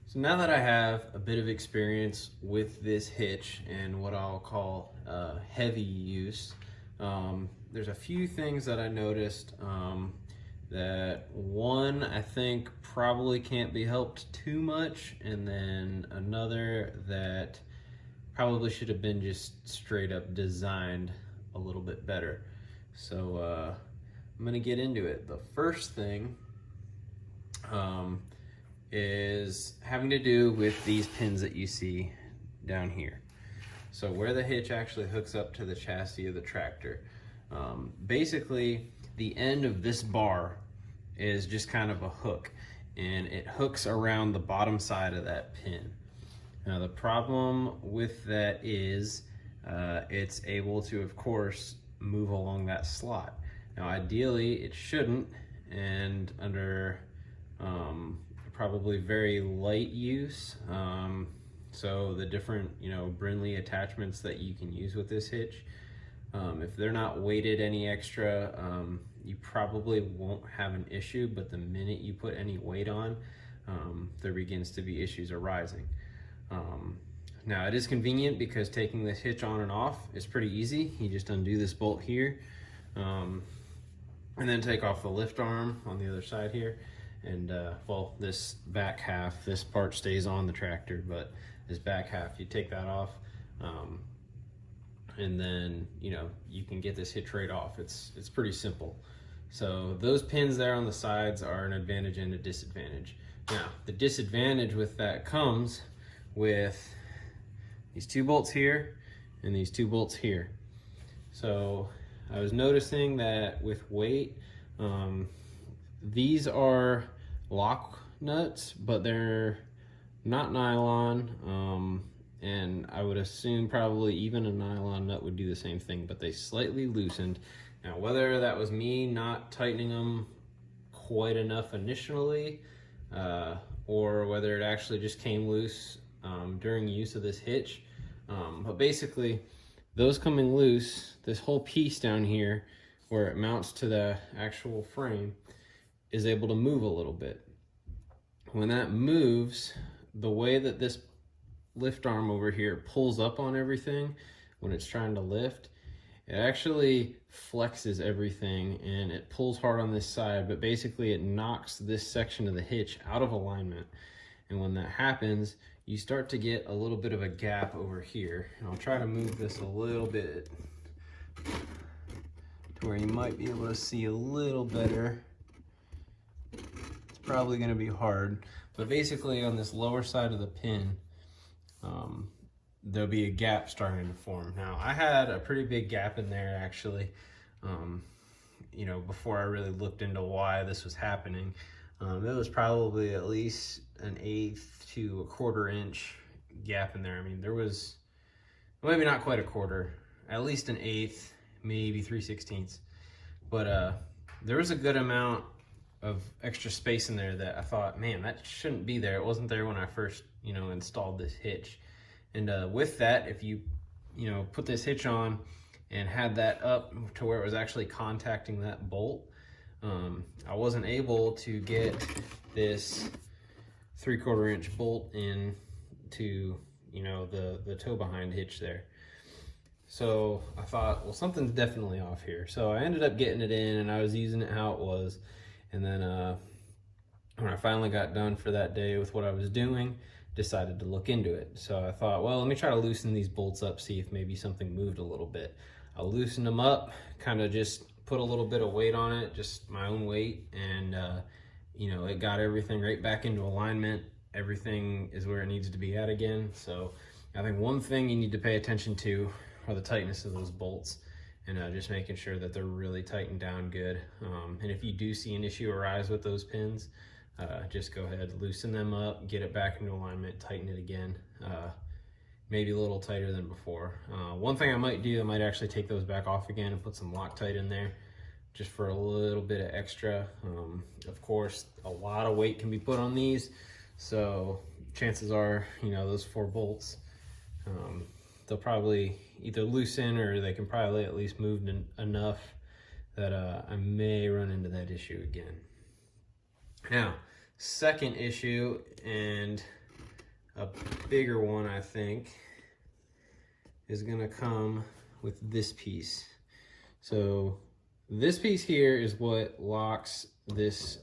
So now that I have a bit of experience with this hitch and what I'll call heavy use, there's a few things that I noticed that one, I think probably can't be helped too much, and then another that probably should have been just straight up designed a little bit better. So I'm gonna get into it. The first thing is having to do with these pins that you see down here. So where the hitch actually hooks up to the chassis of the tractor. Basically, the end of this bar is just kind of a hook, and it hooks around the bottom side of that pin. Now the problem with that is it's able to, of course, move along that slot. Now ideally it shouldn't, and under probably very light use. So the different, Brinly attachments that you can use with this hitch, if they're not weighted any extra, you probably won't have an issue, but the minute you put any weight on, there begins to be issues arising. Now it is convenient because taking this hitch on and off is pretty easy. You just undo this bolt here, and then take off the lift arm on the other side here. And well, this back half, this part stays on the tractor, but this back half, you take that off, and then you can get this hitch right off. It's pretty simple. So those pins there on the sides are an advantage and a disadvantage. Now the disadvantage with that comes with these two bolts here and these two bolts here. So I was noticing that with weight, these are lock nuts, but they're not nylon, and I would assume probably even a nylon nut would do the same thing, but they slightly loosened. Now whether that was me not tightening them quite enough initially, or whether it actually just came loose during use of this hitch, but basically those coming loose, this whole piece down here where it mounts to the actual frame is able to move a little bit. When that moves, the way that this lift arm over here pulls up on everything when it's trying to lift, it actually flexes everything and it pulls hard on this side, but basically it knocks this section of the hitch out of alignment. And when that happens, you start to get a little bit of a gap over here. And I'll try to move this a little bit to where you might be able to see a little better. It's probably going to be hard, but basically on this lower side of the pin, there'll be a gap starting to form. Now I had a pretty big gap in there actually, before I really looked into why this was happening. It was probably at least an 1/8 to 1/4 inch gap in there. I mean, there was maybe not quite a quarter, at least an 1/8, maybe 3/16. But there was a good amount of extra space in there that I thought, man, that shouldn't be there. It wasn't there when I first, installed this hitch. And with that, if you, put this hitch on and had that up to where it was actually contacting that bolt, I wasn't able to get this 3/4 inch bolt in to, the toe behind hitch there. So I thought, well, something's definitely off here. So I ended up getting it in and I was using it how it was. And then when I finally got done for that day with what I was doing, decided to look into it. So I thought, well, let me try to loosen these bolts up, see if maybe something moved a little bit. I loosened them up, kind of just put a little bit of weight on it, just my own weight, and it got everything right back into alignment. Everything is where it needs to be at again. So I think one thing you need to pay attention to are the tightness of those bolts, and just making sure that they're really tightened down good. And if you do see an issue arise with those pins, just go ahead, loosen them up, get it back into alignment, tighten it again, maybe a little tighter than before. One thing I might do, I might actually take those back off again and put some Loctite in there just for a little bit of extra. Of course, a lot of weight can be put on these, so chances are, those 4 bolts, they'll probably either loosen or they can probably at least move enough that I may run into that issue again. Now, second issue, and a bigger one, I think, is gonna come with this piece. So this piece here is what locks this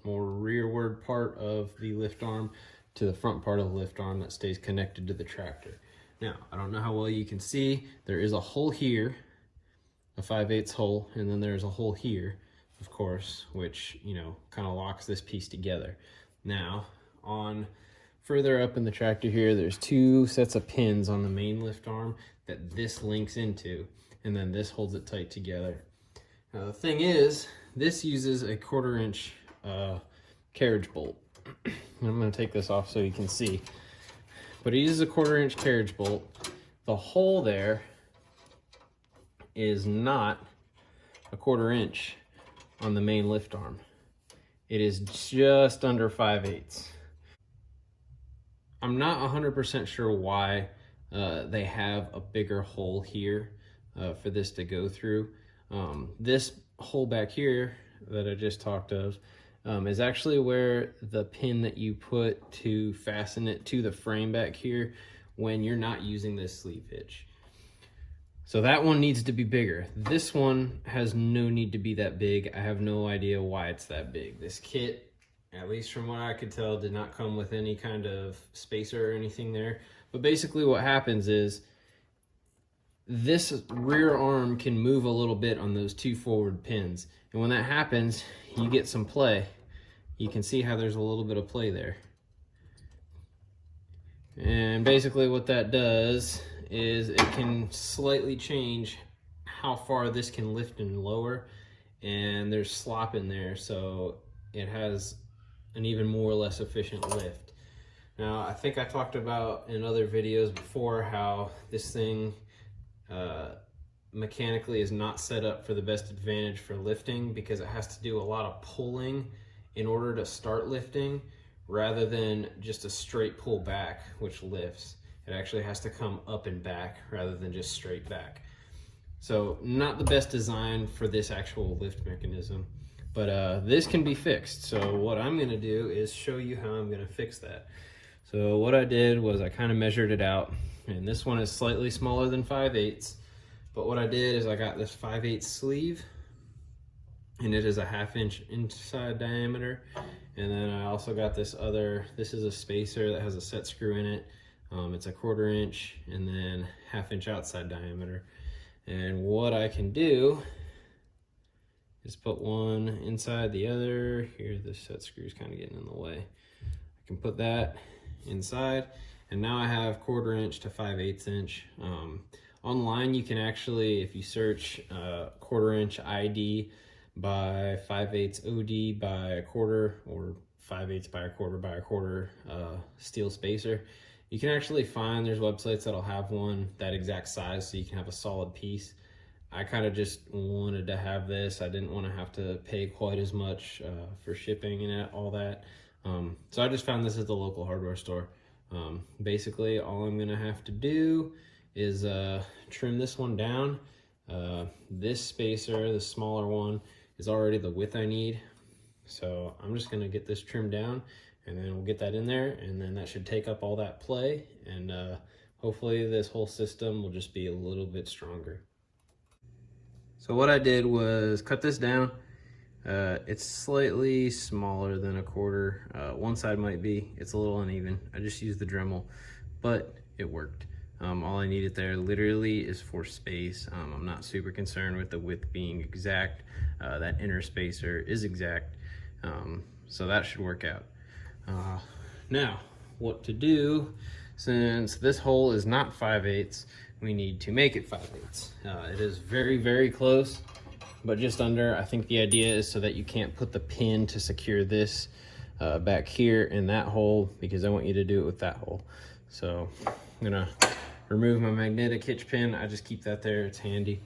more rearward part of the lift arm to the front part of the lift arm that stays connected to the tractor. Now, I don't know how well you can see, there is a hole here, a 5/8 hole, and then there's a hole here, of course, which, you know, kind of locks this piece together. Now, on further up in the tractor here, there's 2 sets of pins on the main lift arm that this links into, and then this holds it tight together. Now, the thing is, this uses a 1/4 inch carriage bolt. I'm going to take this off so you can see. But it uses a 1/4 inch carriage bolt. The hole there is not a 1/4 inch on the main lift arm. It is just under 5/8. I'm not 100% sure why they have a bigger hole here for this to go through. This hole back here that I just talked of is actually where the pin that you put to fasten it to the frame back here when you're not using this sleeve hitch. So that one needs to be bigger. This one has no need to be that big. I have no idea why it's that big. This kit, at least from what I could tell, did not come with any kind of spacer or anything there. But basically what happens is this rear arm can move a little bit on those 2 forward pins. And when that happens, you get some play. You can see how there's a little bit of play there. And basically what that does is it can slightly change how far this can lift and lower. And there's slop in there, so it has an even more or less efficient lift. Now, I think I talked about in other videos before how this thing mechanically is not set up for the best advantage for lifting because it has to do a lot of pulling in order to start lifting rather than just a straight pull back, which lifts. It actually has to come up and back rather than just straight back. So not the best design for this actual lift mechanism, but this can be fixed. So what I'm gonna do is show you how I'm gonna fix that. So what I did was I kind of measured it out, and this one is slightly smaller than 5/8, but what I did is I got this 5/8 sleeve, and it is a 1/2 inch inside diameter. And then I also got this is a spacer that has a set screw in it. It's a 1/4 inch and then 1/2 inch outside diameter. And what I can do is put one inside the other. Here, this set screw is kind of getting in the way. I can put that inside, and now I have 1/4 inch to 5/8 inch. Online, you can actually, if you search 1/4 inch ID by 5/8 OD by a 1/4 or 5/8 by a 1/4 by a 1/4 steel spacer, you can actually find there's websites that'll have one that exact size so you can have a solid piece. I kind of just wanted to have this. I didn't want to have to pay quite as much for shipping and all that. So I just found this at the local hardware store. Basically, all I'm gonna have to do is trim this one down. This spacer, the smaller one, is already the width I need. So I'm just gonna get this trimmed down, and then we'll get that in there, and then that should take up all that play, and hopefully this whole system will just be a little bit stronger. So what I did was cut this down. It's slightly smaller than a 1/4. One side might be, it's a little uneven. I just used the Dremel, but it worked. All I needed there literally is for space. I'm not super concerned with the width being exact. That inner spacer is exact, so that should work out. Now, what to do, since this hole is not 5/8, we need to make it 5/8. It is very, very close, but just under. I think the idea is so that you can't put the pin to secure this back here in that hole, because I want you to do it with that hole. So I'm gonna remove my magnetic hitch pin. I just keep that there, it's handy.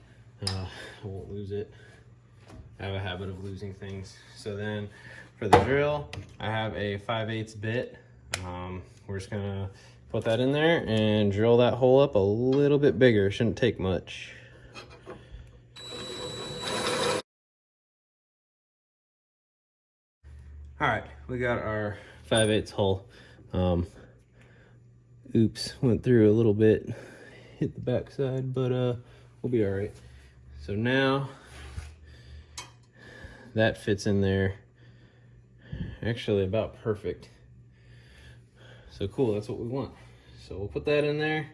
I won't lose it. I have a habit of losing things. So then for the drill, I have a 5/8 bit. We're just gonna put that in there and drill that hole up a little bit bigger. Shouldn't take much. All right, we got our 5/8 hole Oops, went through a little bit, hit the backside, but we'll be all right. So now that fits in there actually about perfect. So cool, that's what we want. So we'll put that in there.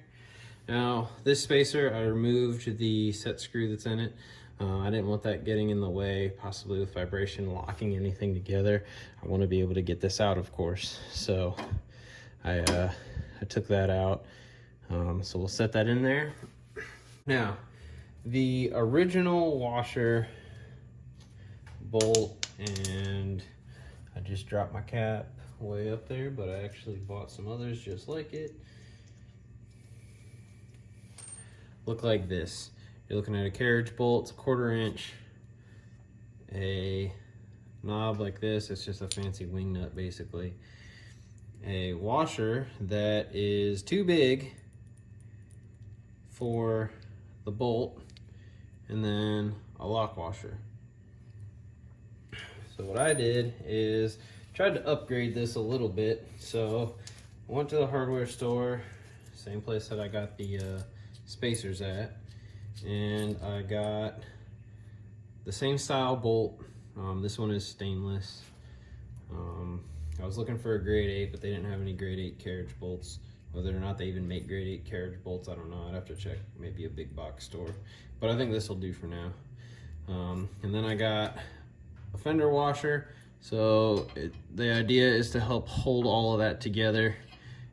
Now this spacer, I removed the set screw that's in it. I didn't want that getting in the way, possibly with vibration, locking anything together. I want to be able to get this out, of course. So I took that out. So we'll set that in there. Now, the original washer bolt, and I just dropped my cap way up there, but I actually bought some others just like it. Look like this. You're looking at a carriage bolt, it's a 1/4 inch, a knob like this, it's just a fancy wing nut basically. A washer that is too big for the bolt, and then a lock washer. So what I did is tried to upgrade this a little bit. So I went to the hardware store, same place that I got the spacers at, and I got the same style bolt. This one is stainless. I was looking for a grade 8, but they didn't have any grade 8 carriage bolts. Whether or not they even make grade 8 carriage bolts, I don't know. I'd have to check maybe a big box store, but I think this will do for now. And then I got a fender washer. So the idea is to help hold all of that together.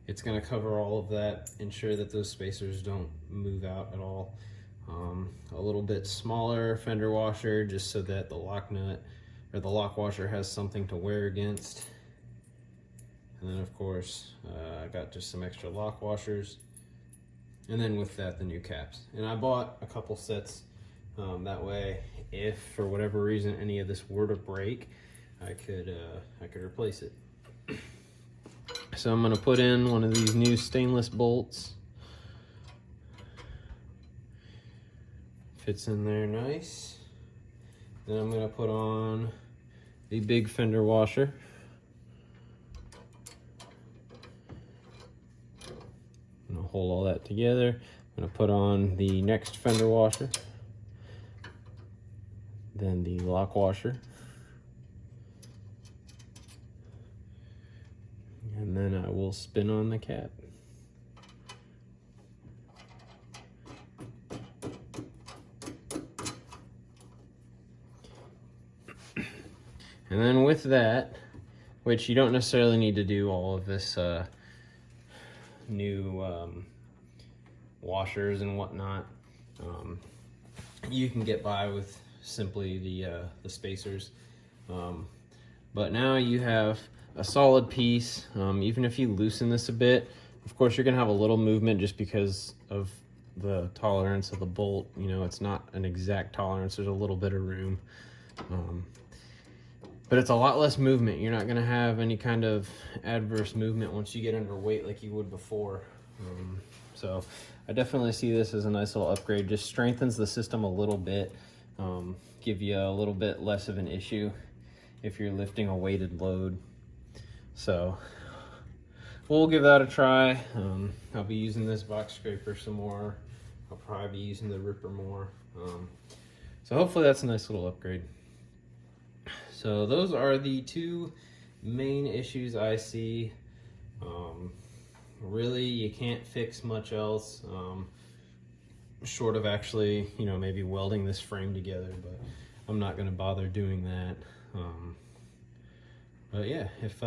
It's going to cover all of that, ensure that those spacers don't move out at all. A little bit smaller fender washer, just so that the lock nut or the lock washer has something to wear against. And then of course I got just some extra lock washers, and then with that the new caps. And I bought a couple sets, that way if for whatever reason any of this were to break, I could replace it. So I'm gonna put in one of these new stainless bolts. Fits in there nice. Then I'm gonna put on the big fender washer. I'm gonna hold all that together. I'm gonna put on the next fender washer, then the lock washer, and then I will spin on the cap. And then with that, which you don't necessarily need to do all of this new washers and whatnot, you can get by with simply the spacers. But now you have a solid piece. Even if you loosen this a bit, of course you're gonna have a little movement just because of the tolerance of the bolt. You know, it's not an exact tolerance, there's a little bit of room. But it's a lot less movement. You're not gonna have any kind of adverse movement once you get under weight like you would before. So I definitely see this as a nice little upgrade. Just strengthens the system a little bit, give you a little bit less of an issue if you're lifting a weighted load. So we'll give that a try. I'll be using this box scraper some more. I'll probably be using the ripper more. So hopefully that's a nice little upgrade. So those are the two main issues I see. Really, you can't fix much else, short of actually, you know, maybe welding this frame together, but I'm not going to bother doing that. But yeah, if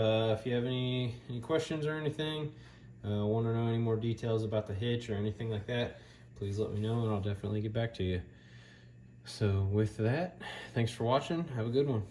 you have any questions or anything, want to know any more details about the hitch or anything like that, please let me know and I'll definitely get back to you. So with that, thanks for watching. Have a good one.